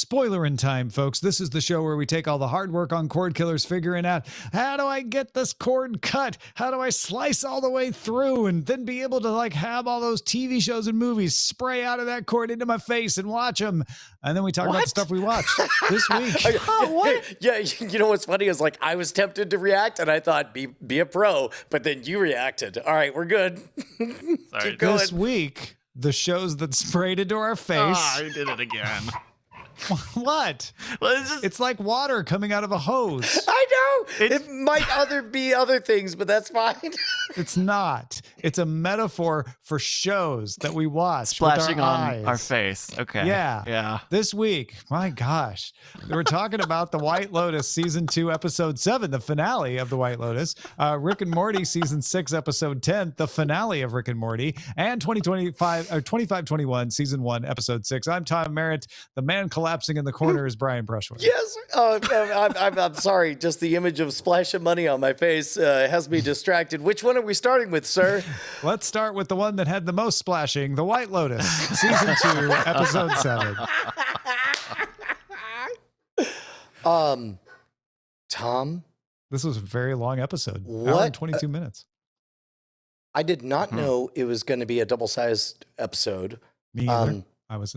Spoilerin time, folks. This is the show where we take all the hard work on Cordkillers, figuring out how do I get this cord cut? How do I slice all the way through and then be able to like have all those TV shows and movies spray out of that cord into my face and watch them? And then we talk about the stuff we watched this week. Yeah, you know what's funny is like I was tempted to react and I thought be a pro, but then you reacted. All right, we're good. Sorry. Keep going. This week, the shows that sprayed into our face. Ah, I did it again. What? Well, It's like water coming out of a hose. I know. It might be other things, but that's fine. It's not. It's a metaphor for shows that we watch. splashing with our on eyes. our face. Okay. Yeah. Yeah. This week, my gosh, we're talking about the White Lotus season 2, episode 7, the finale of the White Lotus. Rick and Morty season 6, episode 10, the finale of Rick and Morty, and 2521 season 1, episode 6. I'm Tom Merritt. The man collapsing in the corner is Brian Brushwood. Yes. I'm sorry. Just the image of splashing money on my face has me distracted. Which one are we starting with, sir? Let's start with the one that had the most splashing, the White Lotus season 2, episode 7. Tom, This was a very long episode. Hour and 22 minutes. I did not know it was going to be a double-sized episode. Me either. I was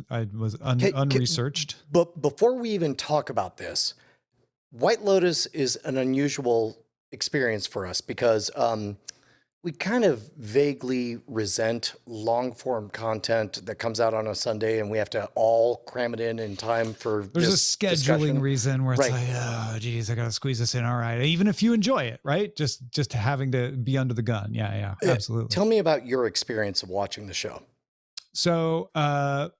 unresearched. But before we even talk about this, White Lotus is an unusual experience for us because we kind of vaguely resent long-form content that comes out on a Sunday, and we have to all cram it in time for There's a this scheduling discussion. reason where it's Right. like, oh, geez, I got to squeeze this in. All right. Even if you enjoy it, right? Just having to be under the gun. Yeah, absolutely. Tell me about your experience of watching the show. So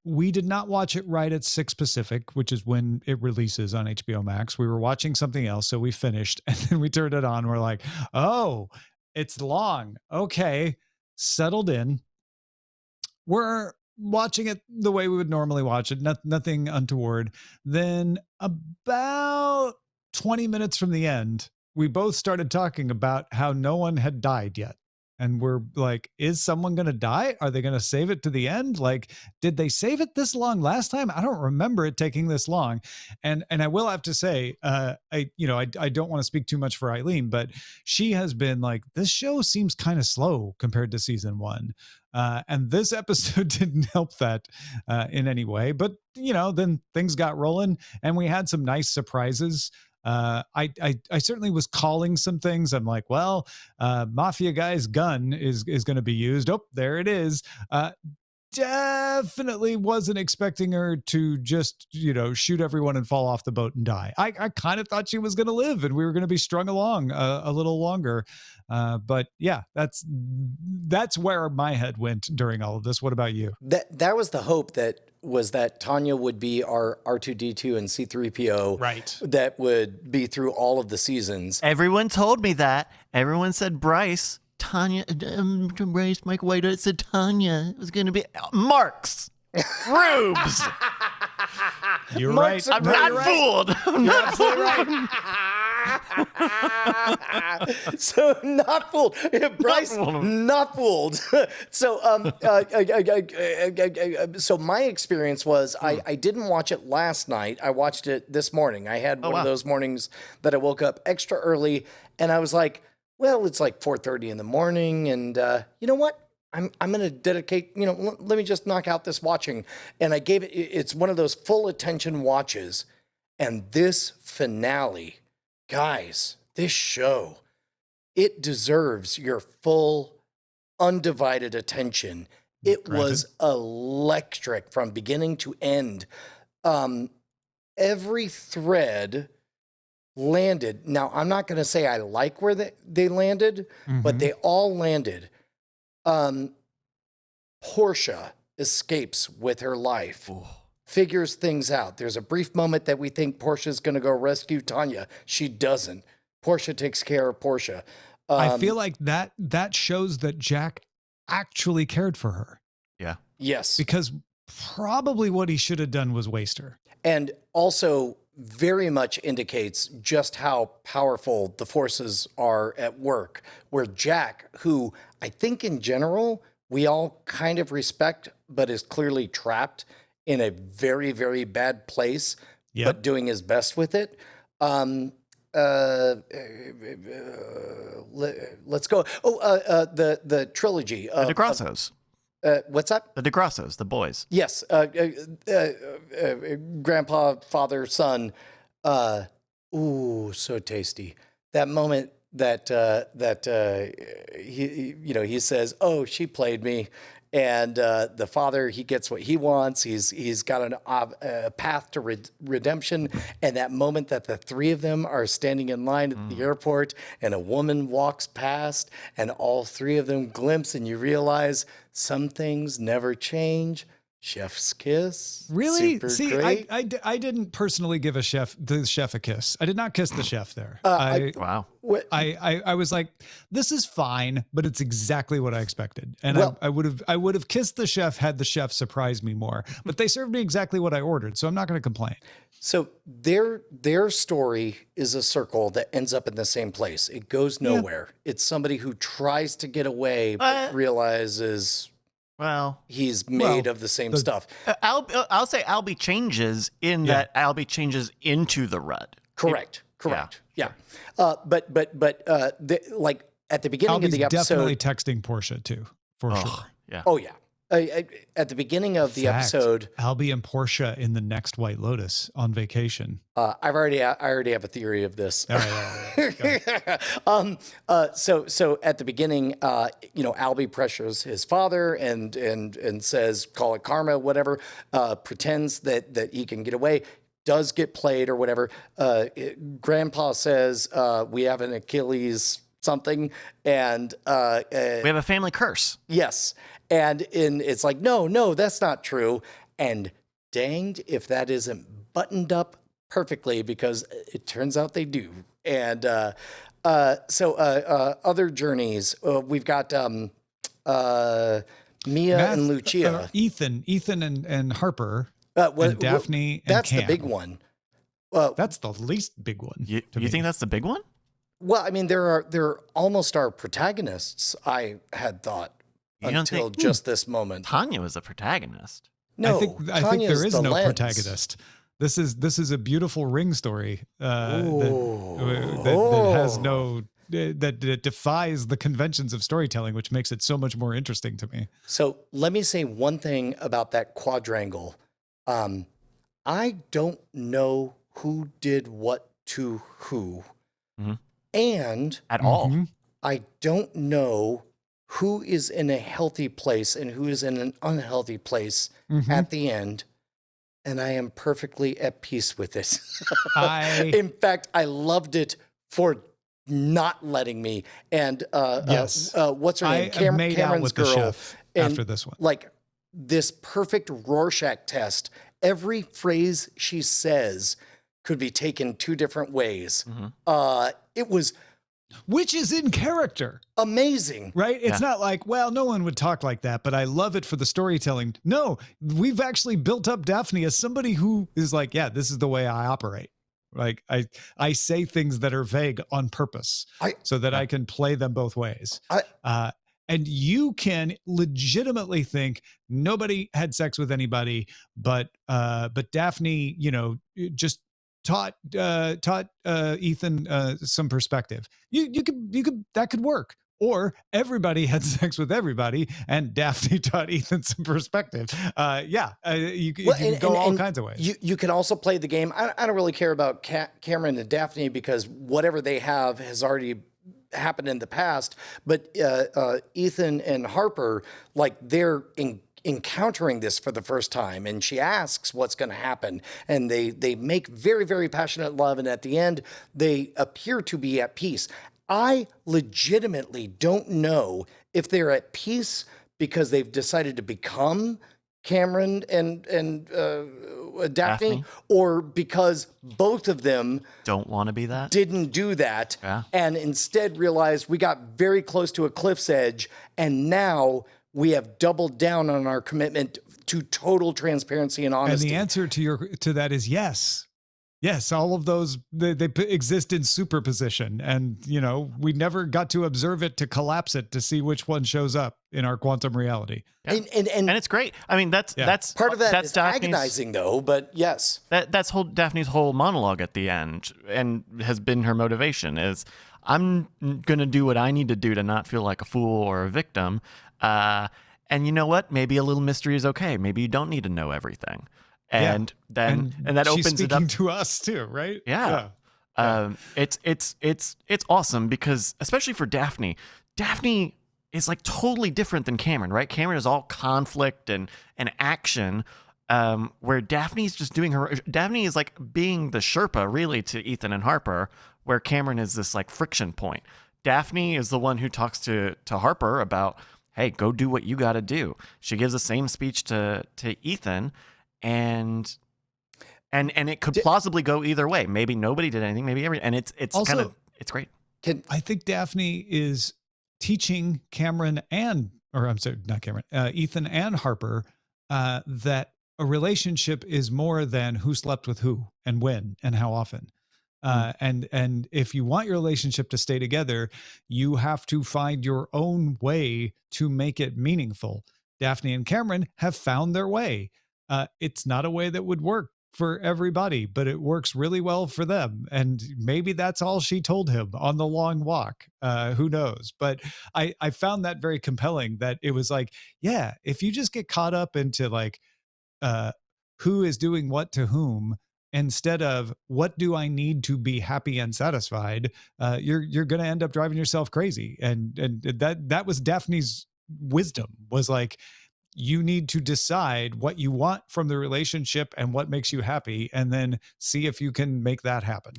we did not watch it right at 6 Pacific, which is when it releases on HBO Max. We were watching something else, so we finished, and then we turned it on. We're like, oh, it's long. Okay, settled in. We're watching it the way we would normally watch it, nothing untoward. Then about 20 minutes from the end, we both started talking about how no one had died yet. And we're like, is someone going to die? Are they going to save it to the end? Like, did they save it this long last time? I don't remember it taking this long. And I will have to say, I don't want to speak too much for Eileen, but she has been like, this show seems kind of slow compared to season 1. And this episode didn't help that in any way. But, then things got rolling and we had some nice surprises. I certainly was calling some things. I'm like, well, Mafia guy's gun is going to be used. Oh, there it is. Definitely wasn't expecting her to just, shoot everyone and fall off the boat and die. I kind of thought she was going to live and we were going to be strung along a little longer. But yeah, that's where my head went during all of this. What about you? That was the hope that Tanya would be our R2-D2 and C-3PO. Right. That would be through all of the seasons. Everyone told me that. Everyone said Bryce. Tanya, Bryce, Mike White, it said Tanya. It was going to be Marks. Rubes. You're Mark's right. I'm not fooled. I'm not fooled. So not fooled. Bryce, not fooled. So so my experience was I didn't watch it last night. I watched it this morning. I had one of those mornings that I woke up extra early and I was like, well, it's like 4:30 in the morning. And you know what? I'm going to dedicate, let me just knock out this watching. And I gave it's one of those full attention watches. And this finale, guys, this show, it deserves your full, undivided attention. It was electric from beginning to end. Every thread landed. Now, I'm not going to say I like where they landed, but they all landed. Portia escapes with her life, figures things out. There's a brief moment that we think Portia's going to go rescue Tanya. She doesn't. Portia takes care of Portia. I feel like that shows that Jack actually cared for her. Yeah. Yes. Because probably what he should have done was waste her. And also very much indicates just how powerful the forces are at work, where Jack, who I think in general we all kind of respect, but is clearly trapped in a very, very bad place. but doing his best with it. Let's go. The trilogy. The DeGrassos. What's that? The DeGrassos, the boys. Yes. Grandpa, father, son. Ooh, so tasty. That moment that he says, "Oh, she played me," and the father, he gets what he wants. He's got a path to redemption, and that moment that the three of them are standing in line at the airport, and a woman walks past, and all three of them glimpse, and you realize some things never change. Chef's kiss. Really? Super See, great. I didn't personally give the chef a kiss. I did not kiss the chef there. Wow. I was like, this is fine, but it's exactly what I expected. And I would have kissed the chef had the chef surprised me more. But they served me exactly what I ordered, so I'm not going to complain. So their story is a circle that ends up in the same place. It goes nowhere. It's somebody who tries to get away but realizes he's made of the same stuff. I'll say Albie changes that Albie changes into the rut. Correct. Yeah. But like at the beginning Albie's of the episode, definitely texting Portia too, for sure. Yeah. Oh yeah. At the beginning of the episode, Albie and Portia in the next White Lotus on vacation. I already have a theory of this. All right. So at the beginning, Albie pressures his father and says, "Call it karma," whatever. Pretends that he can get away. Does get played or whatever. Grandpa says, "We have an Achilles something," and we have a family curse. Yes. And it's like, no, that's not true. And danged if that isn't buttoned up perfectly, because it turns out they do. And other journeys, we've got Mia and Lucia. Ethan and Harper, and Daphne and that's Cam. the big one. That's the least big one. You think that's the big one? Well, I mean, they're almost our protagonists, I had thought. Until just this moment. Tanya was the protagonist. No, I think there is no lens. protagonist. This is a beautiful Ring story that has that defies the conventions of storytelling, which makes it so much more interesting to me. So let me say one thing about that quadrangle. I don't know who did what to who, and at all. I don't know who is in a healthy place and who is in an unhealthy place at the end. And I am perfectly at peace with it. In fact, I loved it for not letting me. And what's her name? Cameron's girl. The chef after this one. Like this perfect Rorschach test. Every phrase she says could be taken two different ways. It was... Which is in character. Amazing. Right? It's not like, well, no one would talk like that, but I love it for the storytelling. No, we've actually built up Daphne as somebody who is like, yeah, this is the way I operate. Like I say things that are vague on purpose so that I can play them both ways. And you can legitimately think nobody had sex with anybody, but Daphne, just taught Ethan some perspective. You could that could work. Or everybody had sex with everybody, and Daphne taught Ethan some perspective. You can go all kinds of ways. You can also play the game. I don't really care about Cameron and Daphne, because whatever they have has already happened in the past. But Ethan and Harper, like, they're encountering this for the first time, and she asks what's going to happen, and they make very, very passionate love, and at the end they appear to be at peace. I legitimately don't know if they're at peace because they've decided to become Cameron and Daphne, or because both of them don't want to be that, didn't do that, and instead realized we got very close to a cliff's edge, and now we have doubled down on our commitment to total transparency and honesty. And the answer to that is yes. Yes, all of those they exist in superposition, and we never got to observe it to collapse it to see which one shows up in our quantum reality. Yeah. And and it's great. I mean, that's part of that that's is Daphne's, agonizing, though. But yes, that's Daphne's whole monologue at the end, and has been her motivation is, I'm gonna do what I need to do to not feel like a fool or a victim. And you know what? Maybe a little mystery is okay. Maybe you don't need to know everything. And then that she's opens it up to us too, right? Yeah. It's awesome because, especially for Daphne is like totally different than Cameron, right? Cameron is all conflict and action, where Daphne's just Daphne is like being the Sherpa really to Ethan and Harper, where Cameron is this like friction point. Daphne is the one who talks to Harper about, hey, go do what you got to do. She gives the same speech to Ethan. And it could plausibly go either way. Maybe nobody did anything. Maybe everything. And it's also, kind of, it's great. I think Daphne is teaching Cameron Ethan and Harper, that a relationship is more than who slept with who and when and how often. And if you want your relationship to stay together, you have to find your own way to make it meaningful. Daphne and Cameron have found their way. It's not a way that would work for everybody, but it works really well for them. And maybe that's all she told him on the long walk. Who knows? But I found that very compelling, that it was like, yeah, if you just get caught up into like, who is doing what to whom, instead of what do I need to be happy and satisfied, you're going to end up driving yourself crazy. And that was Daphne's wisdom, was like, you need to decide what you want from the relationship and what makes you happy, and then see if you can make that happen.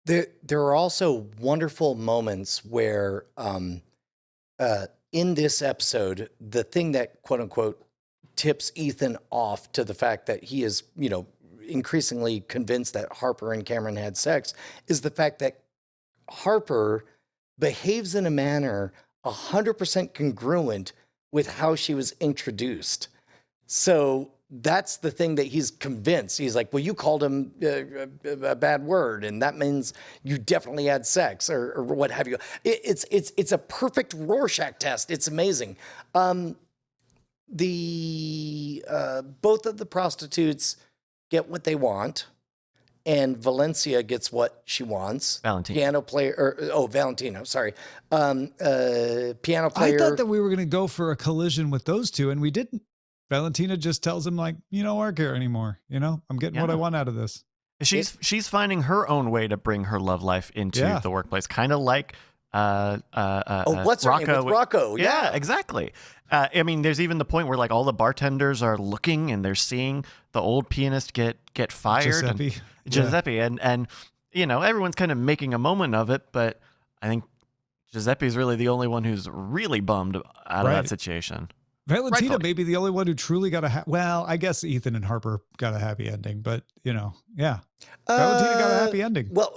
There are also wonderful moments where, in this episode, the thing that quote unquote tips Ethan off to the fact that he is, increasingly convinced that Harper and Cameron had sex, is the fact that Harper behaves in a manner 100% congruent with how she was introduced. So that's the thing that he's convinced. He's like, well, you called him a bad word, and that means you definitely had sex, or what have you. It's a perfect Rorschach test. It's amazing. Both of the prostitutes get what they want, and Valencia gets what she wants. Valentina. Piano player, Valentino, sorry. Piano player. I thought that we were going to go for a collision with those two, and we didn't. Valentina just tells him like, you don't work here anymore. I'm getting what I want out of this. She's finding her own way to bring her love life into the workplace, kind of like what's her Rocco name with Rocco? Yeah, exactly. I mean, there's even the point where like all the bartenders are looking and they're seeing the old pianist get fired. Giuseppe, and everyone's kind of making a moment of it, but I think Giuseppe's really the only one who's really bummed out of that situation. Valentina may be the only one who truly got well, I guess Ethan and Harper got a happy ending, but Valentina got a happy ending. Well,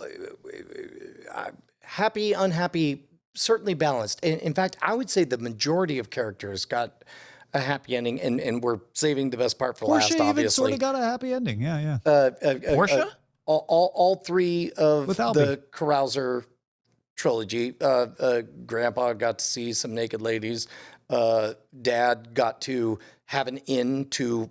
happy, unhappy, certainly balanced. In fact, I would say the majority of characters got a happy ending, and we're saving the best part for last, obviously. Portia even sort of got a happy ending. Yeah. Portia? All three of the Carouser trilogy. Grandpa got to see some naked ladies. Dad got to have an inn to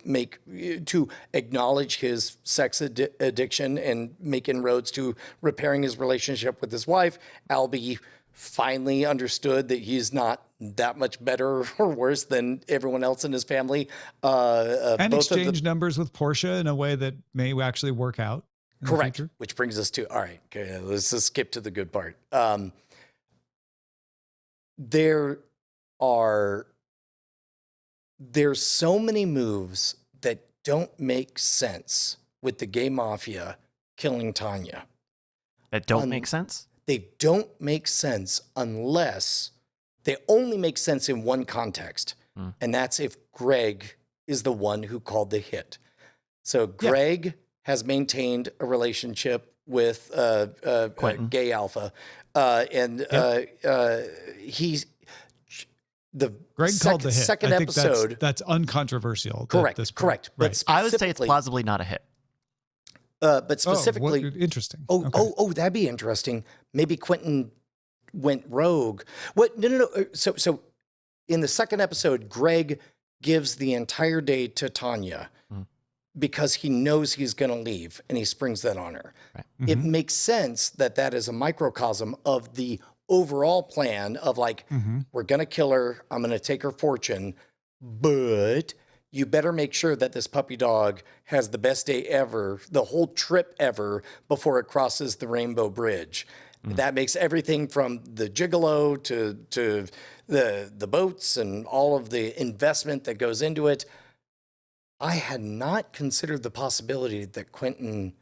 acknowledge his sex addiction and make inroads to repairing his relationship with his wife. Albie finally understood that he's not that much better or worse than everyone else in his family. And exchange numbers with Portia in a way that may actually work out. Correct. Which brings us to, all right, okay, let's just skip to the good part. There's so many moves that don't make sense with the gay mafia killing Tanya. That don't make sense? They don't make sense unless they only make sense in one context. And that's if Greg is the one who called the hit. So Greg has maintained a relationship with gay alpha. He's Greg called the hit. Second I think episode. That's uncontroversial. Correct. Right. But I would say it's plausibly not a hit. But specifically, interesting. That'd be interesting. Maybe Quentin went rogue. What? No. So in the second episode, Greg gives the entire day to Tanya because he knows he's going to leave, and he springs that on her. Right. It makes sense that is a microcosm of the overall plan of like, we're going to kill her. I'm going to take her fortune, but you better make sure that this puppy dog has the best day ever, the whole trip ever, before it crosses the Rainbow Bridge. That makes everything from the gigolo to the boats and all of the investment that goes into it. I had not considered the possibility that Quentin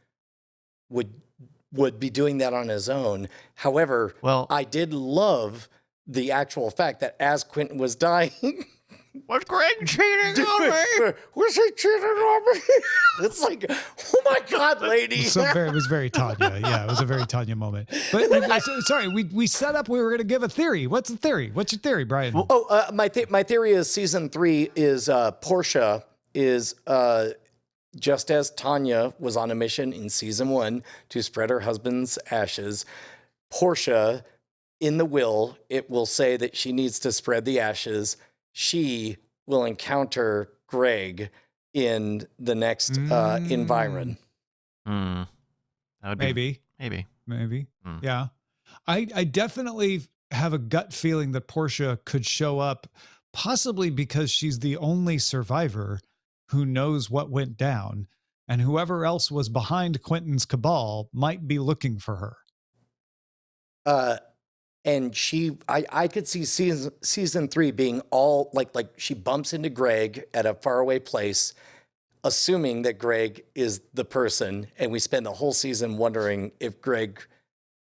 would be doing that on his own. However, I did love the actual fact that as Quentin was dying, was Greg cheating on me? Was he cheating on me? It's like, oh my God, lady. It was very Tanya. Yeah, it was a very Tanya moment. But sorry, we set up, we were going to give a theory. What's the theory? What's your theory, Brian? My theory is season 3 is Portia is just as Tanya was on a mission in season 1 to spread her husband's ashes. Portia, in the will, it will say that she needs to spread the ashes. She will encounter Greg in the next environ. That would be, maybe. Yeah. I definitely have a gut feeling that Portia could show up, possibly because she's the only survivor who knows what went down, and whoever else was behind Quentin's cabal might be looking for her. And I could see season 3 being all like she bumps into Greg at a faraway place, assuming that Greg is the person, and we spend the whole season wondering if Greg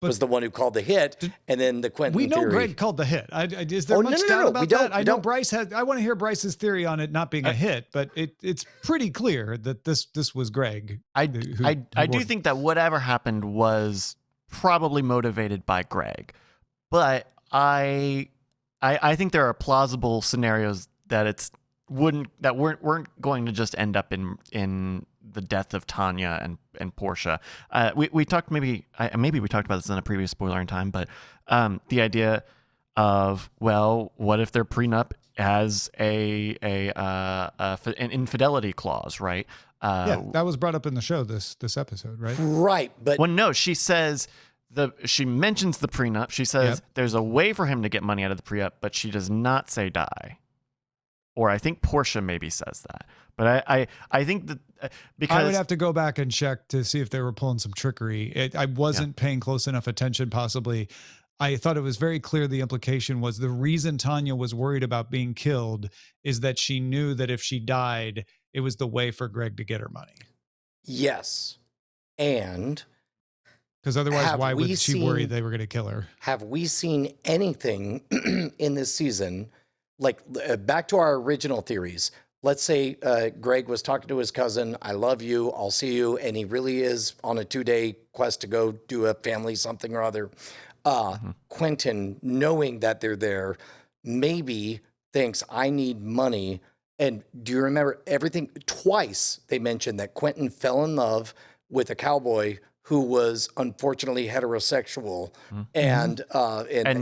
was the one who called the hit, and then the Quentin we know theory. Greg called the hit. Is there much doubt about that? I know don't. Bryce had. I want to hear Bryce's theory on it not being a hit, but it's pretty clear that this was Greg. I do think that whatever happened was probably motivated by Greg. But I think there are plausible scenarios that weren't going to just end up in the death of Tanya and Portia. We talked maybe we talked about this in a previous spoiler in time, but the idea of, well, what if their prenup has an infidelity clause, right? Yeah, that was brought up in the show this episode, right? Right, but no, she says. She mentions the prenup. She says there's a way for him to get money out of the prenup, but she does not say die. Or I think Portia maybe says that. But I think that because I would have to go back and check to see if they were pulling some trickery. I wasn't paying close enough attention, possibly. I thought it was very clear the implication was the reason Tanya was worried about being killed is that she knew that if she died, it was the way for Greg to get her money. Yes. And because otherwise, why would she worry they were going to kill her? Have we seen anything in this season, like back to our original theories? Let's say Greg was talking to his cousin, I love you, I'll see you, and he really is on a 2-day quest to go do a family something or other. Quentin, knowing that they're there, maybe thinks, I need money. And do you remember everything? Twice they mentioned that Quentin fell in love with a cowboy who was unfortunately heterosexual and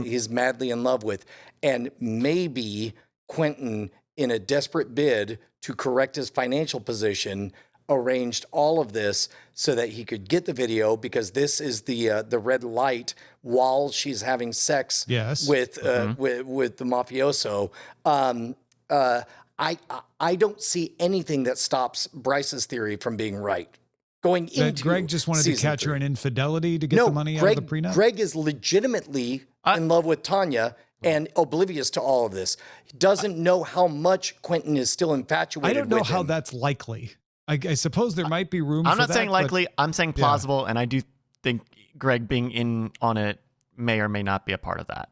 he's madly in love with. And maybe Quentin, in a desperate bid to correct his financial position, arranged all of this so that he could get the video, because this is the red light while she's having sex with the mafioso. I don't see anything that stops Bryce's theory from being right. Going into Greg just wanted to catch her in infidelity to get the money out of the prenup? Greg is legitimately in love with Tanya and oblivious to all of this. He doesn't know how much Quentin is still infatuated with him. I don't know how that's likely. I suppose there might be room for that. I'm not saying likely. I'm saying plausible, and I do think Greg being in on it may or may not be a part of that.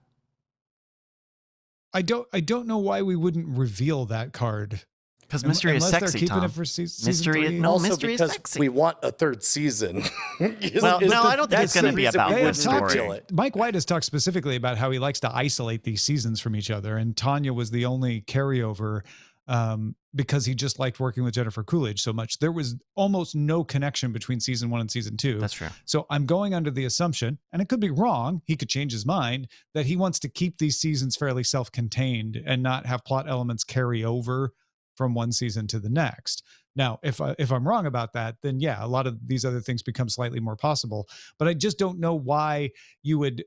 I don't know why we wouldn't reveal that card. Because mystery is sexy, they're keeping Tom. it for season mystery, 3. no, mystery is sexy. We want a third season. Well, no, I don't think it's going to be about one story. Mike White has talked specifically about how he likes to isolate these seasons from each other, and Tanya was the only carryover. because he just liked working with Jennifer Coolidge so much. There was almost no connection between season 1 and season 2. That's true. So I'm going under the assumption, and it could be wrong, he could change his mind, that he wants to keep these seasons fairly self-contained and not have plot elements carry over from one season to the next. Now, if I'm wrong about that, then yeah, a lot of these other things become slightly more possible. But I just don't know why you would,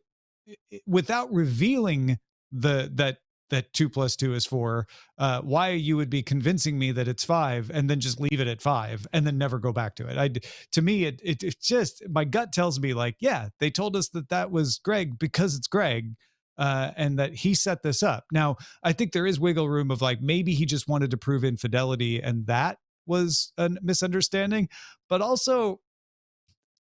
without revealing that 2 + 2 is 4, why you would be convincing me that it's 5 and then just leave it at 5 and then never go back to it. To me, it's just, my gut tells me like, yeah, they told us that was Greg because it's Greg. And that he set this up. Now, I think there is wiggle room of like, maybe he just wanted to prove infidelity and that was a misunderstanding, but also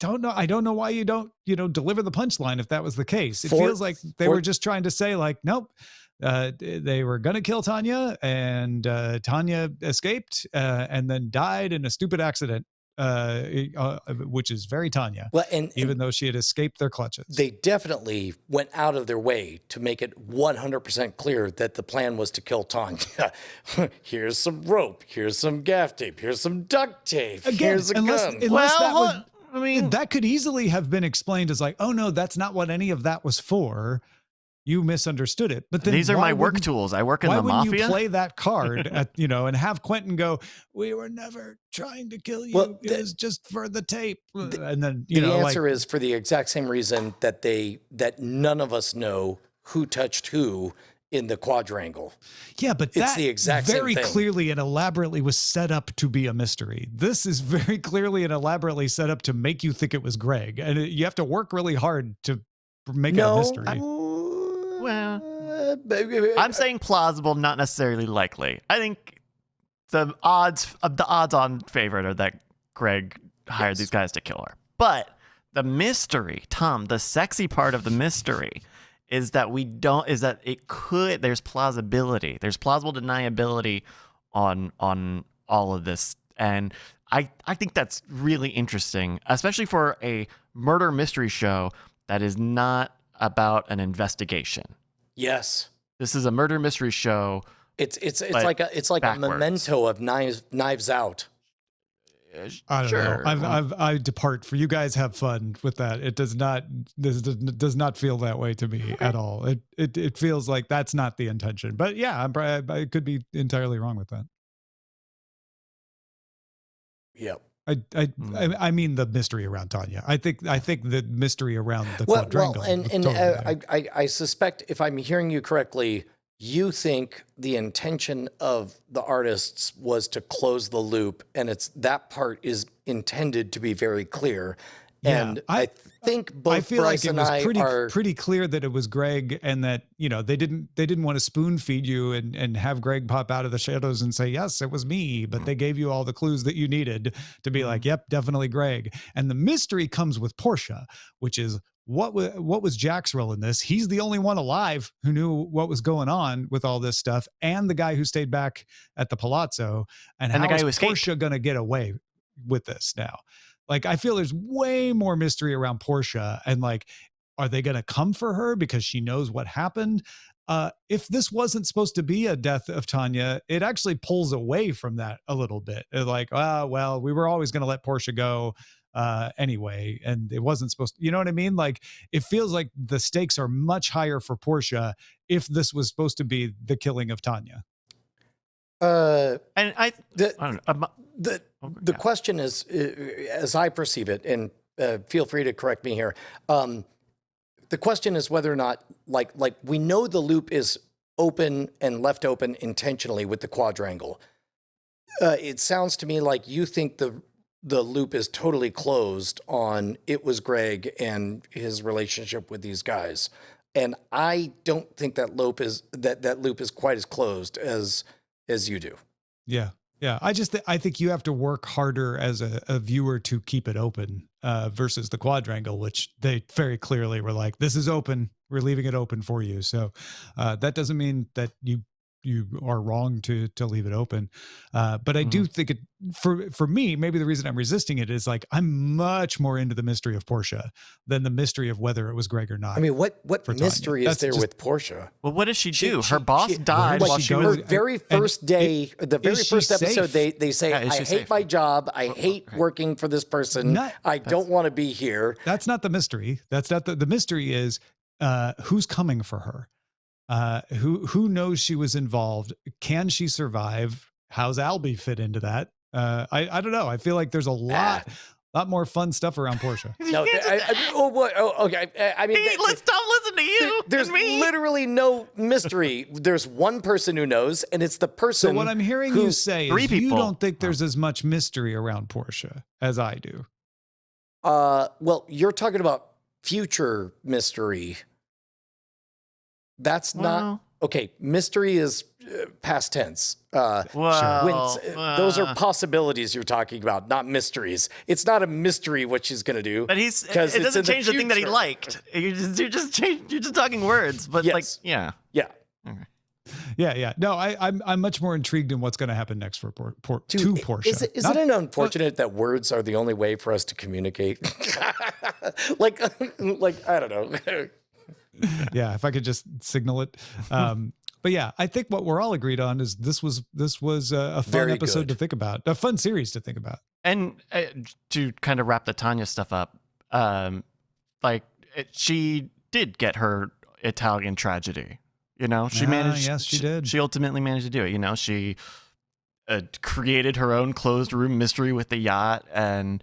I don't know why you don't, deliver the punchline if that was the case. It feels like they were just trying to say like, nope, they were going to kill Tanya and Tanya escaped and then died in a stupid accident. Which is very Tanya, well, even though she had escaped their clutches. They definitely went out of their way to make it 100% clear that the plan was to kill Tanya. Here's some rope. Here's some gaff tape. Here's some duct tape. Again, here's a gun. That could easily have been explained as like, oh no, that's not what any of that was for. You misunderstood it. But then these are my work tools. I work in the mafia. Why wouldn't you play that card and have Quentin go, we were never trying to kill you. Well, it was just for the tape. And then, the answer is for the exact same reason that none of us know who touched who in the quadrangle. Yeah, but it's the exact very same thing. Clearly and elaborately was set up to be a mystery. This is very clearly and elaborately set up to make you think it was Greg. And you have to work really hard to make it a mystery. Well, I'm saying plausible, not necessarily likely. I think the odds-on favorite are that Greg hired these guys to kill her. But the mystery, Tom, the sexy part of the mystery is that there's plausibility. There's plausible deniability on all of this. And I think that's really interesting, especially for a murder mystery show that is not about an investigation. Yes. This is a murder mystery show. It's like a memento of Knives Out. I don't know. I depart. For you guys, have fun with that. It does not. This does not feel that way to me at all. It feels like that's not the intention. But yeah, I could be entirely wrong with that. Yep. I mean the mystery around Tanya. I think the mystery around the quadrangle. I suspect, if I'm hearing you correctly, you think the intention of the artists was to close the loop, and that part is intended to be very clear. Yeah, and I think both I feel Bryce like it was are pretty clear that it was Greg, and that they didn't want to spoon feed you and have Greg pop out of the shadows and say, yes, it was me, but they gave you all the clues that you needed to be like, yep, definitely Greg. And the mystery comes with Portia, which is what was Jack's role in this? He's the only one alive who knew what was going on with all this stuff, and the guy who stayed back at the Palazzo, and how the guy is who escaped. Portia going to get away with this now? Like, I feel there's way more mystery around Portia, and like, are they going to come for her because she knows what happened? If this wasn't supposed to be a death of Tanya, it actually pulls away from that a little bit. It's like, well, we were always going to let Portia go anyway, and it wasn't supposed to, you know what I mean? Like, it feels like the stakes are much higher for Portia if this was supposed to be the killing of Tanya. The question is, as I perceive it, and feel free to correct me here. The question is whether or not, like we know the loop is open and left open intentionally with the quadrangle. It sounds to me like you think the loop is totally closed on it was Greg and his relationship with these guys, and I don't think that loop is quite as closed as you do. Yeah. I think you have to work harder as a viewer to keep it open versus the quadrangle, which they very clearly were like, this is open. We're leaving it open for you. So that doesn't mean that you you are wrong to leave it open. But I do think it, for me, maybe the reason I'm resisting it is like, I'm much more into the mystery of Portia than the mystery of whether it was Greg or not. I mean, what mystery is there with Portia? Well, what does she do? Her boss died while she was... Her very first day, the very first episode, they say, I hate my job. I hate working for this person. I don't want to be here. That's not the mystery. That's not the mystery is who's coming for her. Who knows she was involved? Can she survive? How's Albie fit into that? I don't know. I feel like there's a lot more fun stuff around Portia. No, okay. I mean, let's don't listen to you. There's literally no mystery. There's one person who knows, and it's the person. So what I'm hearing you say is you don't think there's as much mystery around Portia as I do. Well, you're talking about future mystery. That's not okay. Mystery is past tense. Those are possibilities you're talking about, not mysteries. It's not a mystery what she's going to do. But it doesn't change the thing that he liked. You're just talking words. But yeah. Okay. Yeah. No, I'm much more intrigued in what's going to happen next for to Portia. Is it unfortunate that words are the only way for us to communicate? like I don't know. Yeah, if I could just signal it. But yeah, I think what we're all agreed on is this was a fun episode to think about, a fun series to think about. And to kind of wrap the Tanya stuff up, she did get her Italian tragedy. You know, she managed. Yes, she did. She ultimately managed to do it. You know, she created her own closed room mystery with the yacht and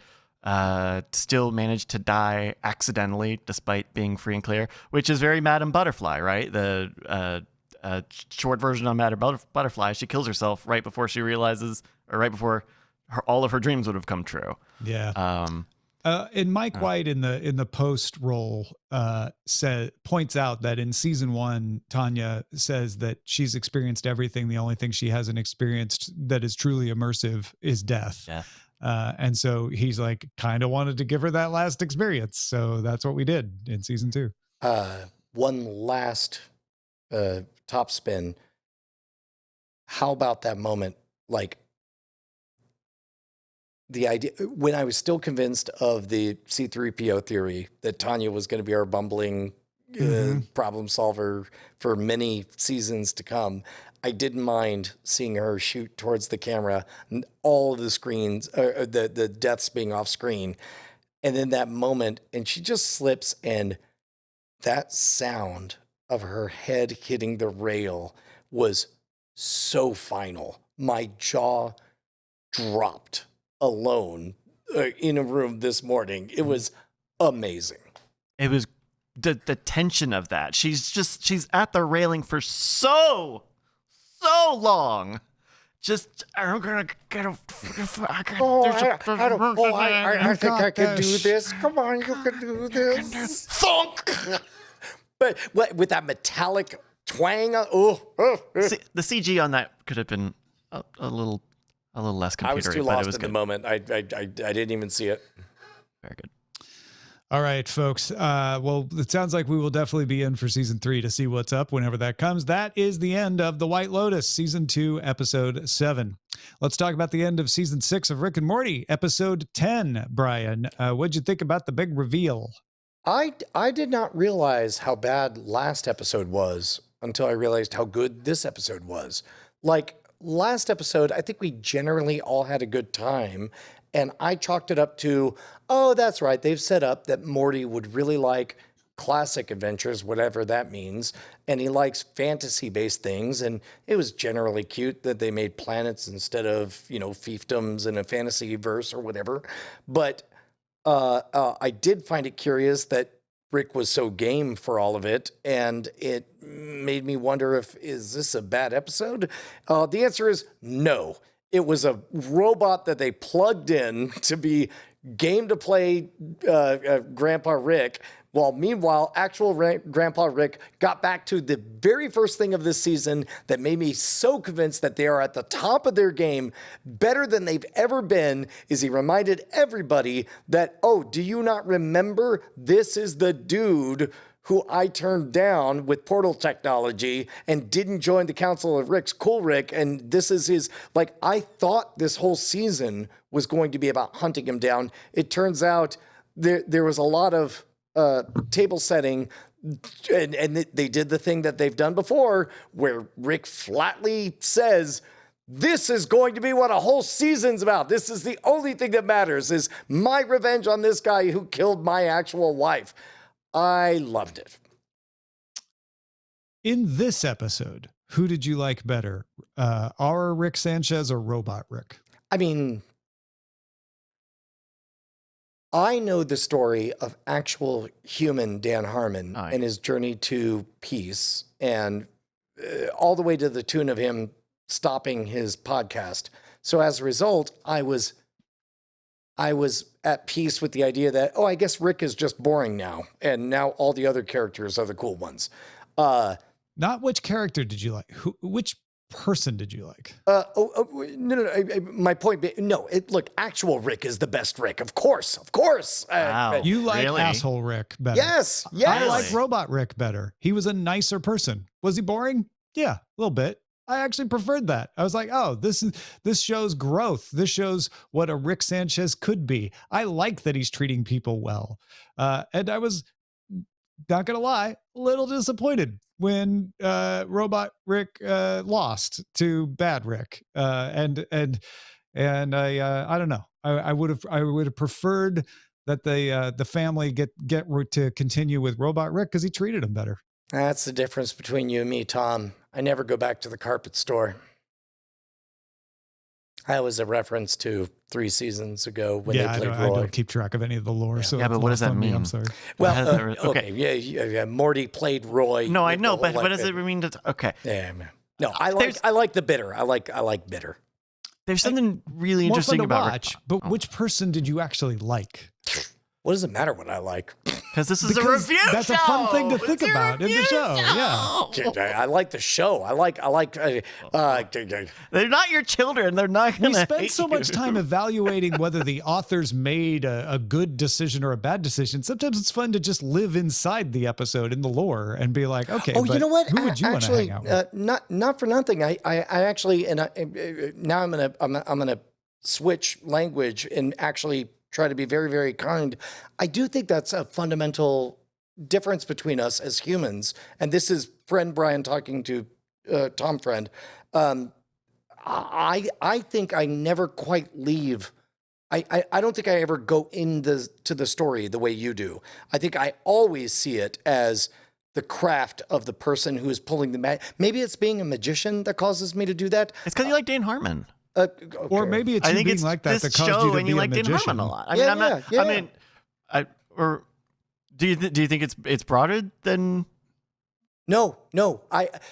still managed to die accidentally despite being free and clear, which is very Madame Butterfly, right? The short version on Madame Butterfly, she kills herself right before she realizes, or right before all of her dreams would have come true. Yeah. And Mike White in the post roll points out that in season 1, Tanya says that she's experienced everything. The only thing she hasn't experienced that is truly immersive is death. And so he's like kind of wanted to give her that last experience. So that's what we did in season 2. One last top spin. How about that moment? Like the idea when I was still convinced of the C3PO theory that Tanya was going to be our bumbling problem solver for many seasons to come. I didn't mind seeing her shoot towards the camera, and all of the screens, the deaths being off screen. And then that moment, and she just slips, and that sound of her head hitting the rail was so final. My jaw dropped alone in a room this morning. It was amazing. It was the tension of that. She's at the railing for so long. Just, I'm gonna get a. I think I can do this. Come on, you can do this. Thunk! But with that metallic twang. The CG on that could have been a little less computery. I was too but lost it was in good. the moment. I didn't even see it. Very good. All right, folks. Well, it sounds like we will definitely be in for season 3 to see what's up whenever that comes. That is the end of The White Lotus, season 2, episode 7. Let's talk about the end of season 6 of Rick and Morty, episode 10. Brian, what'd you think about the big reveal? I did not realize how bad last episode was until I realized how good this episode was. Like last episode, I think we generally all had a good time. And I chalked it up to, oh, that's right. They've set up that Morty would really like classic adventures, whatever that means. And he likes fantasy-based things. And it was generally cute that they made planets instead of, fiefdoms in a fantasy verse or whatever. But I did find it curious that Rick was so game for all of it. And it made me wonder is this a bad episode? The answer is no. It was a robot that they plugged in to be game to play Grandpa Rick While meanwhile, actual Grandpa Rick got back to the very first thing of this season that made me so convinced that they are at the top of their game, better than they've ever been, is he reminded everybody that, oh, do you not remember? This is the dude who I turned down with portal technology and didn't join the Council of Ricks, Cool Rick, and this is his, like, I thought this whole season was going to be about hunting him down. It turns out there was a lot of table setting, and they did the thing that they've done before, where Rick flatly says, this is going to be what a whole season's about. This is the only thing that matters, is my revenge on this guy who killed my actual wife. I loved it. In this episode, who did you like better? Our Rick Sanchez or Robot Rick? I mean, I know the story of actual human Dan Harmon and his journey to peace, and all the way to the tune of him stopping his podcast. So as a result, I was at peace with the idea that, oh, I guess Rick is just boring now, and now all the other characters are the cool ones. Not which character did you like? Which person did you like? No. My point being, no. Look, actual Rick is the best Rick, of course. Wow, you like really? asshole Rick better? Yes. I like Robot Rick better. He was a nicer person. Was he boring? Yeah, a little bit. I actually preferred that. I was like, oh, this shows growth. This shows what a Rick Sanchez could be. I like that he's treating people well. And I was, not gonna lie, a little disappointed when Robot Rick lost to Bad Rick. And I don't know. I would have preferred that the family get to continue with Robot Rick because he treated him better. That's the difference between you and me, Tom. I never go back to the carpet store. That was a reference to 3 seasons ago when they played Roy. I don't keep track of any of the lore. So but what does that mean? I'm sorry. Well, okay, yeah. Morty played Roy. No, I know, but what does it mean? Okay. Yeah, man. No, I like the bitter. I like bitter. There's something really interesting about watch, but which person did you actually like? What does it matter what I like? Because this is a review show. That's a fun thing to think about in the show. Yeah. I like the show. I like. They're not your children. They're not going to. We spend so much time evaluating whether the authors made a good decision or a bad decision. Sometimes it's fun to just live inside the episode in the lore and be like, okay. Oh, you know what? Who would you want to hang out with? Not for nothing. I actually, now I'm gonna switch language and actually try to be very, very kind. I do think that's a fundamental difference between us as humans. And this is friend Brian talking to Tom Friend. I think I never quite leave. I don't think I ever go to the story the way you do. I think I always see it as the craft of the person who is pulling the magic. Maybe it's being a magician that causes me to do that. It's because you like Dan Harmon. Okay. Or maybe it's you being like that caused you to be a like Dan magician. Harmon a lot. I mean, or do you think it's broader than? No.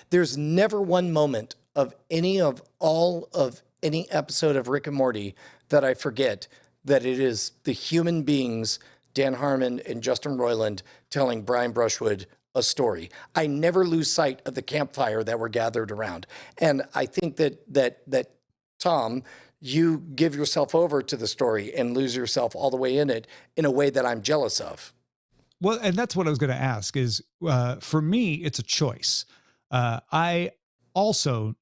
There's never one moment of any episode of Rick and Morty that I forget that it is the human beings, Dan Harmon and Justin Roiland, telling Brian Brushwood a story. I never lose sight of the campfire that we're gathered around, and I think that Tom, you give yourself over to the story and lose yourself all the way in it in a way that I'm jealous of. Well, and that's what I was going to ask is, for me, it's a choice. I also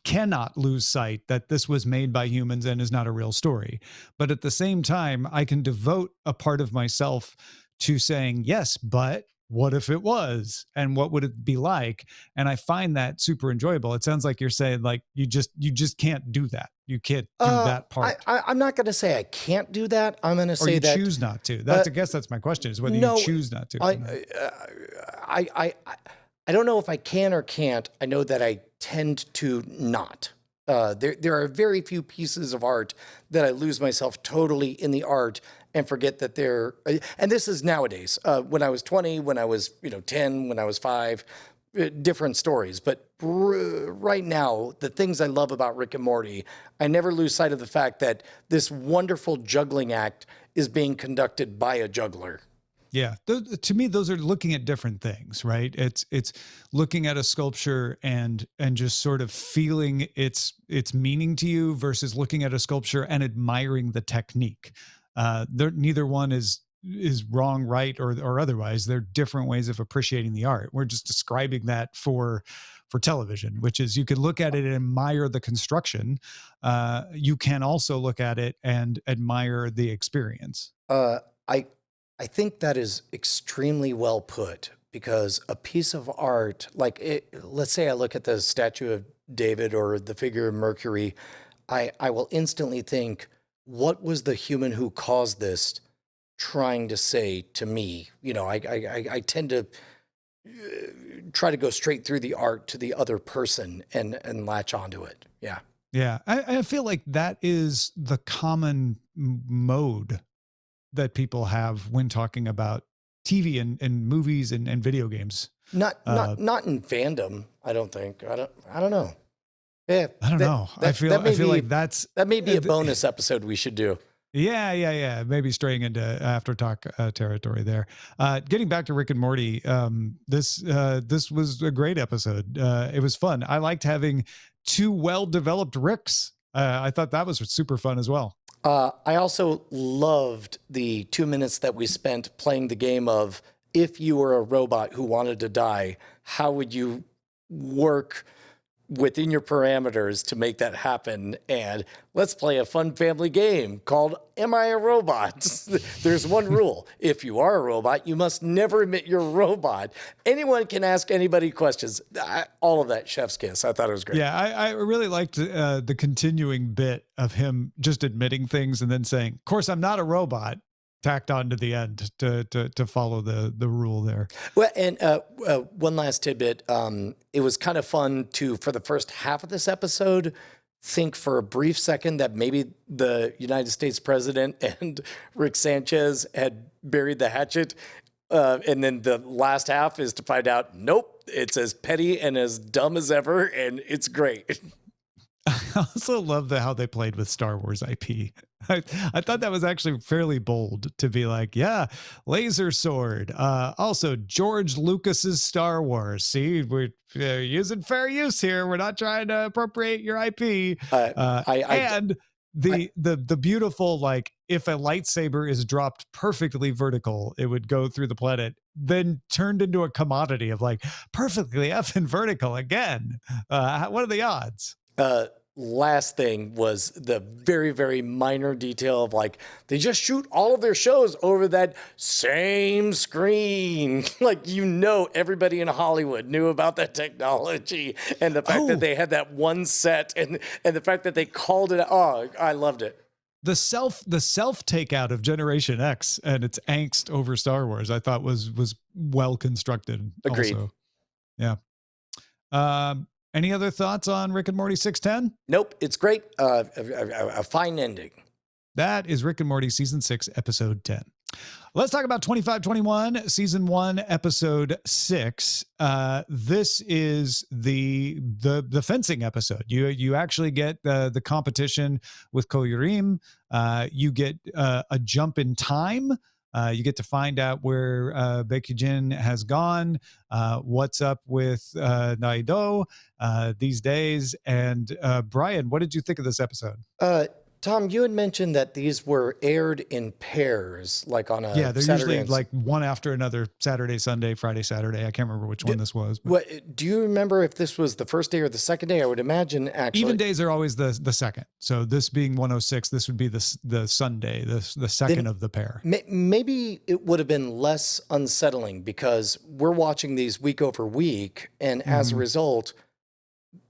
cannot lose sight that this was made by humans and is not a real story. But at the same time, I can devote a part of myself to saying, yes, but what if it was, and what would it be like? And I find that super enjoyable. It sounds like you're saying like you just can't do that. You can't do that part. I'm not going to say I can't do that. I'm going to say that choose not to. I guess that's my question: is whether you choose not to. I don't know if I can or can't. I know that I tend to not. There are very few pieces of art that I lose myself totally in the art and forget that they're, and this is nowadays, when I was 20, when I was 10, when I was 5, different stories. But right now, the things I love about Rick and Morty, I never lose sight of the fact that this wonderful juggling act is being conducted by a juggler. Yeah, to me, those are looking at different things, right? It's looking at a sculpture and just sort of feeling its meaning to you versus looking at a sculpture and admiring the technique. Neither one is wrong, right, or otherwise. They're different ways of appreciating the art. We're just describing that for television, which is you can look at it and admire the construction. You can also look at it and admire the experience. I I think that is extremely well put because a piece of art, like let's say I look at the statue of David or the figure of Mercury, I will instantly think, what was the human who caused this trying to say to me? I tend to try to go straight through the art to the other person and latch onto it. Yeah. Yeah, I feel like that is the common mode that people have when talking about TV and movies and video games. Not in fandom, I don't think. I don't know. Yeah. I don't know. I feel like that may be a bonus episode we should do. Yeah. Maybe straying into after talk territory there. Getting back to Rick and Morty, this was a great episode. It was fun. I liked having two well-developed Ricks. I thought that was super fun as well. I also loved the 2 minutes that we spent playing the game of, if you were a robot who wanted to die, how would you work within your parameters to make that happen? And let's play a fun family game called Am I a Robot? There's one rule. If you are a robot, you must never admit you're a robot. Anyone can ask anybody questions. All of that, chef's kiss. I thought it was great. Yeah, I really liked the continuing bit of him just admitting things and then saying, of course, I'm not a robot, tacked on to the end to follow the rule there. Well, and one last tidbit. It was kind of fun to, for the first half of this episode, think for a brief second that maybe the United States president and Rick Sanchez had buried the hatchet. And then the last half is to find out, nope, it's as petty and as dumb as ever. And it's great. I also love how they played with Star Wars IP. I thought that was actually fairly bold to be like, yeah, laser sword. Also, George Lucas's Star Wars. See, we're using fair use here. We're not trying to appropriate your IP. The beautiful, like, if a lightsaber is dropped perfectly vertical, it would go through the planet, then turned into a commodity of like perfectly effing vertical again. What are the odds? Last thing was the very, very minor detail of like, they just shoot all of their shows over that same screen. Like, everybody in Hollywood knew about that technology and the fact that they had that one set and the fact that they called it. Oh, I loved it. The self takeout of Generation X and its angst over Star Wars, I thought was well constructed. Agreed. Also. Yeah. Any other thoughts on Rick and Morty 610? Nope. It's great. A fine ending. That is Rick and Morty Season 6, Episode 10. Let's talk about 2521, Season 1, Episode 6. This is the fencing episode. You actually get the competition with Koyorim. You get a jump in time. You get to find out where Baekhyun has gone, what's up with Naido these days. And Brian, what did you think of this episode? Tom, you had mentioned that these were aired in pairs, like on a they're Saturday usually like one after another, Saturday, Sunday, Friday, Saturday. I can't remember which one this was. What, do you remember if this was the first day or the second day? I would imagine actually. Even days are always the second. So this being 106, this would be the Sunday, the second of the pair. Maybe it would have been less unsettling because we're watching these week over week, and as a result,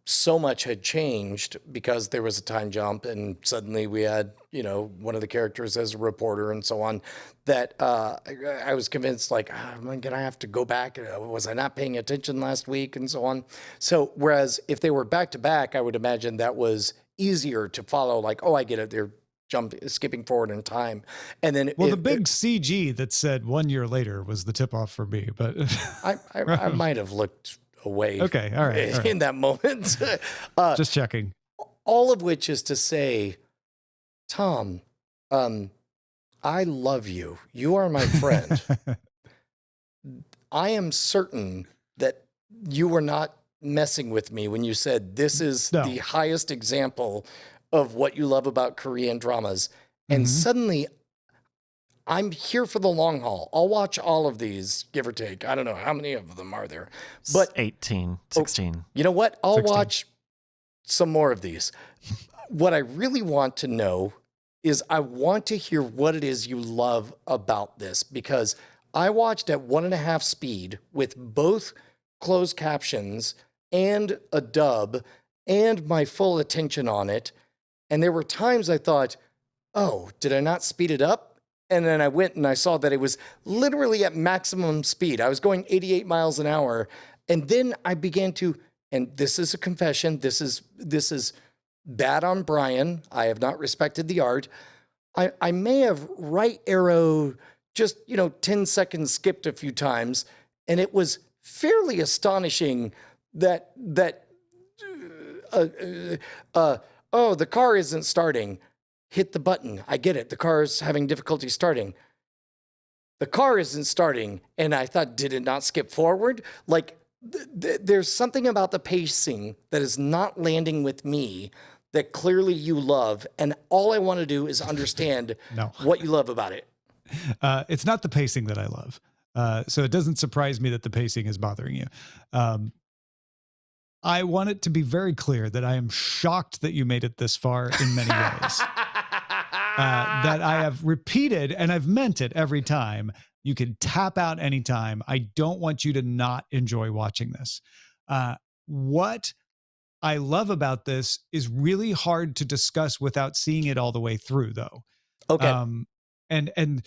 so much had changed because there was a time jump and suddenly we had, one of the characters as a reporter and so on, that I was convinced like, am I going to have to go back? Was I not paying attention last week and so on? So whereas if they were back to back, I would imagine that was easier to follow. Like, oh, I get it. They're skipping forward in time. And then the big CG that said 1 year later was the tip off for me, but I might have looked away. Okay. All right. In that moment. Just checking. All of which is to say, Tom, I love you. You are my friend. I am certain that you were not messing with me when you said this is No. the highest example of what you love about Korean dramas. And Mhm. suddenly I'm here for the long haul. I'll watch all of these, give or take. I don't know how many of them are there, but 18, 16. you know what? I'll 16. watch some more of these. What I really want to know is I want to hear what it is you love about this, because I watched at 1.5 speed with both closed captions and a dub and my full attention on it. And there were times I thought, oh, did I not speed it up? And then I went and I saw that it was literally at maximum speed. I was going 88 miles an hour. And then I began to, and this is a confession, this is bad on Brian. I have not respected the art. I may have right arrow just, 10 seconds skipped a few times. And it was fairly astonishing that oh, the car isn't starting. Hit the button. I get it. The car is having difficulty starting. The car isn't starting. And I thought, did it not skip forward? Like, there's something about the pacing that is not landing with me that clearly you love. And all I want to do is understand what you love about it. It's not the pacing that I love. So it doesn't surprise me that the pacing is bothering you. I want it to be very clear that I am shocked that you made it this far in many ways. That I have repeated, and I've meant it every time. You can tap out anytime. I don't want you to not enjoy watching this. What I love about this is really hard to discuss without seeing it all the way through, though. Okay. And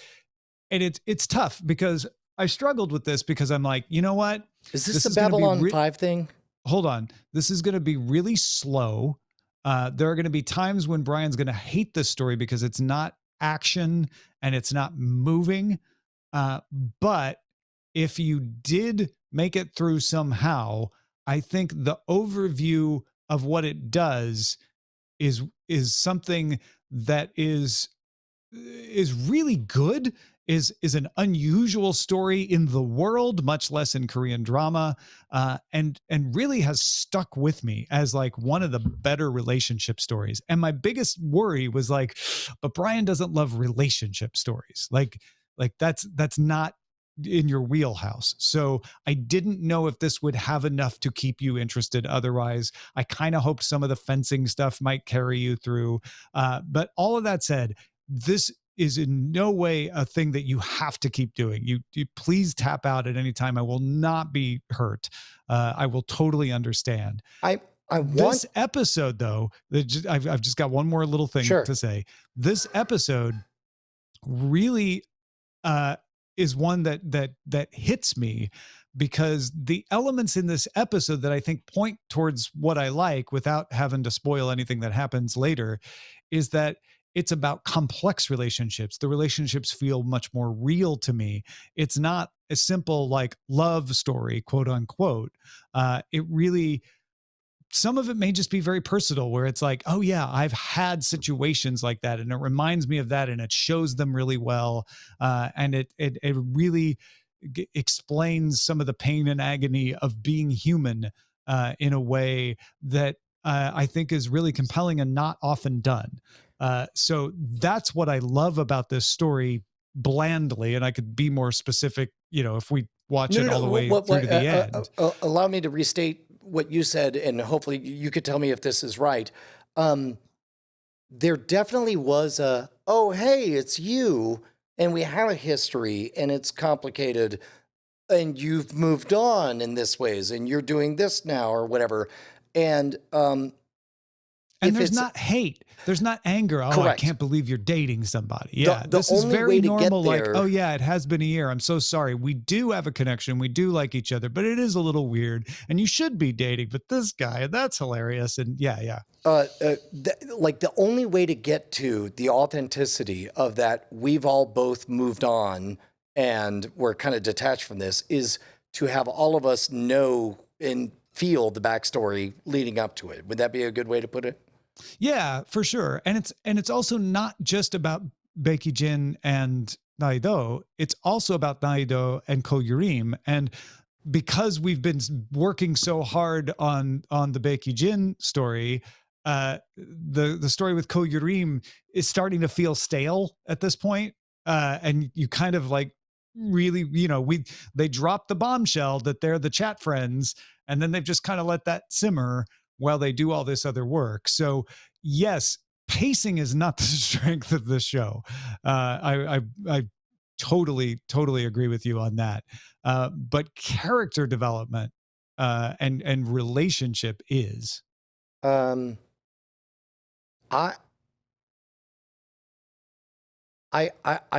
it's tough because I struggled with this because I'm like, you know what? Is this the Babylon 5 thing? Hold on. This is going to be really slow. There are going to be times when Brian's going to hate this story because it's not action and it's not moving. But if you did make it through somehow, I think the overview of what it does is something that is really good, is an unusual story in the world, much less in Korean drama, and really has stuck with me as like one of the better relationship stories. And my biggest worry was like, but Brian doesn't love relationship stories. Like that's not in your wheelhouse. So I didn't know if this would have enough to keep you interested. Otherwise, I kind of hoped some of the fencing stuff might carry you through. But all of that said, this is in no way a thing that you have to keep doing. You please tap out at any time. I will not be hurt. I will totally understand. I want this episode though. I've just got one more little thing to say. This episode really is one that hits me, because the elements in this episode that I think point towards what I like, without having to spoil anything that happens later, is that it's about complex relationships. The relationships feel much more real to me. It's not a simple like love story, quote unquote. It really, some of it may just be very personal, where it's like, oh yeah, I've had situations like that, and it reminds me of that, and it shows them really well, and it really explains some of the pain and agony of being human in a way that I think is really compelling and not often done. So that's what I love about this story, blandly, and I could be more specific, if we watch it all the way through to the end. Allow me to restate what you said, and hopefully you could tell me if this is right. There definitely was oh, hey, it's you, and we have a history, and it's complicated, and you've moved on in this ways, and you're doing this now, or whatever. And there's not hate. There's not anger. Oh, correct. I can't believe you're dating somebody. Yeah, this is very normal. Like, oh yeah, it has been a year. I'm so sorry. We do have a connection. We do like each other, but it is a little weird. And you should be dating, but this guy, that's hilarious. And yeah. Like the only way to get to the authenticity of that, we've all both moved on and we're kind of detached from this, is to have all of us know and feel the backstory leading up to it. Would that be a good way to put it? Yeah, for sure. And it's also not just about Baekhyun and Naido, it's also about Naido and Koyurim. And because we've been working so hard on the Baekhyun story, the story with Koyurim is starting to feel stale at this point. And you kind of like really, they dropped the bombshell that they're the chat friends, and then they've just kind of let that simmer while they do all this other work. So yes, pacing is not the strength of the show. I totally agree with you on that. But character development and relationship is. I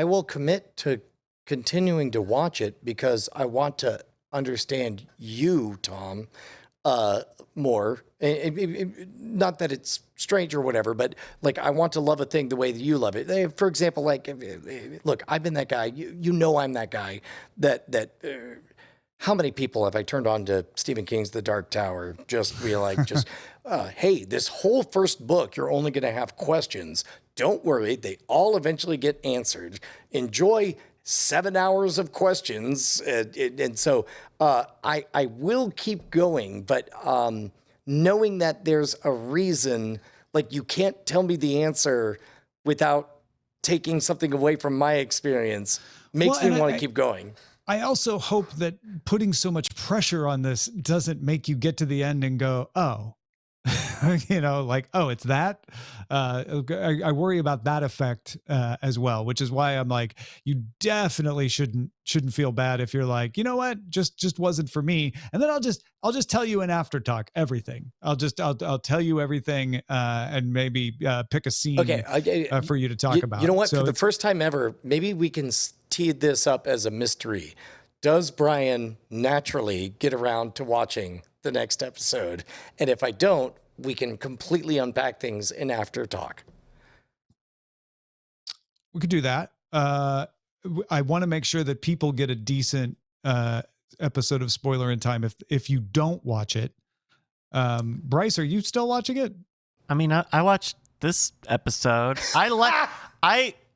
will commit to continuing to watch it because I want to understand you, Tom, more. Not that it's strange or whatever, but like I want to love a thing the way that you love it. For example, like, look, I've been that guy. You know, I'm that guy that. How many people have I turned on to Stephen King's The Dark Tower? Just be like, hey, this whole first book, you're only going to have questions. Don't worry, they all eventually get answered. Enjoy 7 hours of questions. And so I will keep going, but knowing that there's a reason, like you can't tell me the answer without taking something away from my experience, makes me want to keep going. I also hope that putting so much pressure on this doesn't make you get to the end and go, oh, like, oh, it's that. I worry about that effect as well, which is why I'm like, you definitely shouldn't feel bad if you're like, you know what, just wasn't for me. And then I'll just tell you in after talk everything. I'll tell you everything and maybe pick a scene for you to talk about. You know what? So for the first time ever, maybe we can tee this up as a mystery. Does Brian naturally get around to watching the next episode? And if I don't, we can completely unpack things in after talk. We could do that. I want to make sure that people get a decent episode of Spoilerin time if you don't watch it. Bryce, are you still watching it? I mean, I watched this episode. I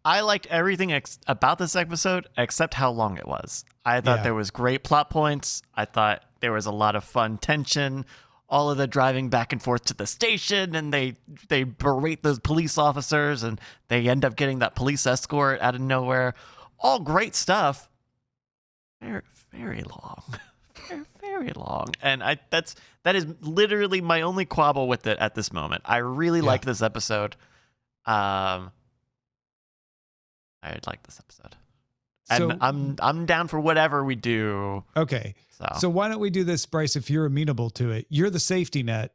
liked everything about this episode except how long it was. I thought there was great plot points. I thought there was a lot of fun tension. All of the driving back and forth to the station, and they berate those police officers, and they end up getting that police escort out of nowhere. All great stuff. Very, very long. Very, very long. And that is literally my only quibble with it at this moment. I really liked this episode. I like this episode. And so, I'm down for whatever we do. Okay. So why don't we do this, Bryce, if you're amenable to it? You're the safety net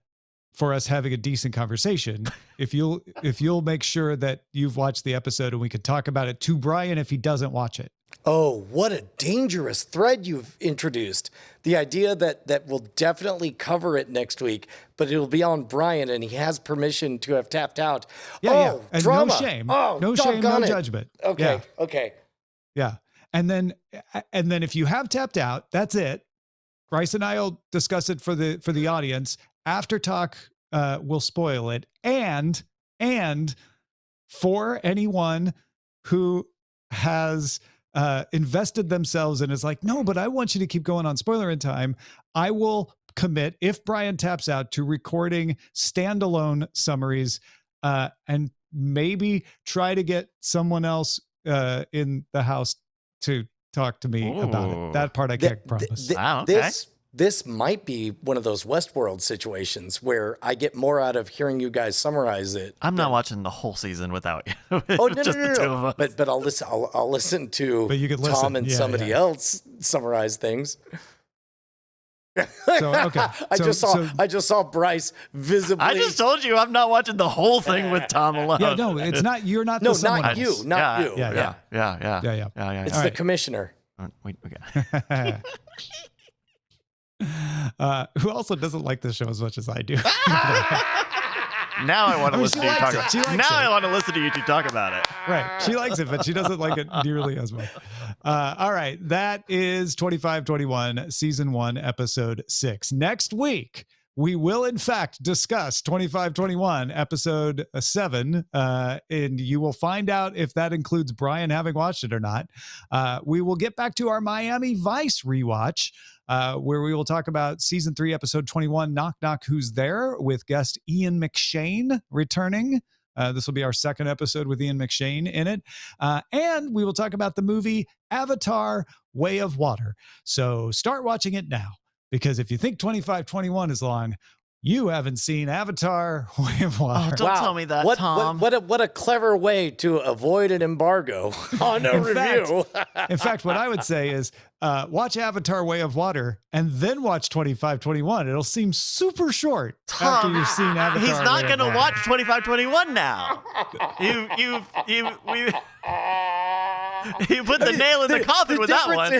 for us having a decent conversation. If you'll make sure that you've watched the episode and we can talk about it to Brian if he doesn't watch it. Oh, what a dangerous thread you've introduced. The idea that we'll definitely cover it next week, but it'll be on Brian and he has permission to have tapped out. Yeah. And drama. No shame. Oh, no shame, no judgment. Okay. Yeah. Okay. Yeah. And then if you have tapped out, that's it. Bryce and I will discuss it for the audience. After talk, we'll spoil it. And for anyone who has invested themselves and is like, no, but I want you to keep going on Spoilerin time, I will commit, if Brian taps out, to recording standalone summaries and maybe try to get someone else in the house to talk to me about it. That part I can't promise. Wow, okay. This might be one of those Westworld situations where I get more out of hearing you guys summarize it. I'm not watching the whole season without you. Oh, no. But I'll listen. I'll listen to Tom and somebody else summarize things. So okay, I just saw Bryce visibly. I just told you I'm not watching the whole thing with Tom alone. Yeah, no, it's not. You're not. No, not you. Not you. Yeah. It's the commissioner. Wait, okay. Who also doesn't like this show as much as I do. Now I want to listen to you talk about it. Now I want to listen to you two talk about it. Right. She likes it, but she doesn't like it nearly as much. All right. That is 2521, season 1, episode 6. Next week, we will in fact discuss 2521 episode 7, and you will find out if that includes Brian having watched it or not. We will get back to our Miami Vice rewatch, where we will talk about season 3, episode 21, Knock Knock Who's There, with guest Ian McShane returning. This will be our second episode with Ian McShane in it. And we will talk about the movie Avatar: Way of Water. So start watching it now, because if you think 2521 is long, you haven't seen Avatar: Way of Water. Oh, don't tell me that, Tom. What a clever way to avoid an embargo on a review. In fact, what I would say is watch Avatar: Way of Water and then watch 2521. It'll seem super short after you've seen Avatar. He's not going to watch 2521 now. You put the nail in the coffin with that one.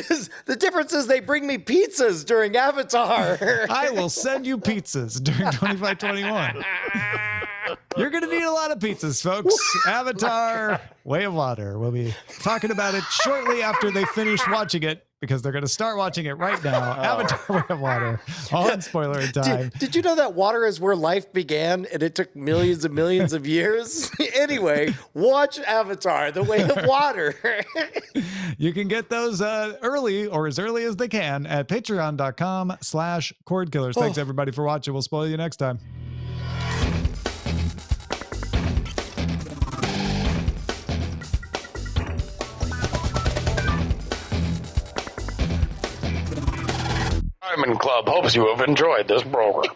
The difference is they bring me pizzas during Avatar. I will send you pizzas during 2521. You're going to need a lot of pizzas, folks. Avatar: Way of Water. We'll be talking about it shortly after they finish watching it, because they're going to start watching it right now. Avatar: Way of Water. All in Spoilerin time. Did you know that water is where life began and it took millions and millions of years? Anyway, watch Avatar: The Way of Water. You can get those early, or as early as they can, at patreon.com/Cordkillers. Thanks, everybody, for watching. We'll spoil you next time. Diamond Club hopes you have enjoyed this program.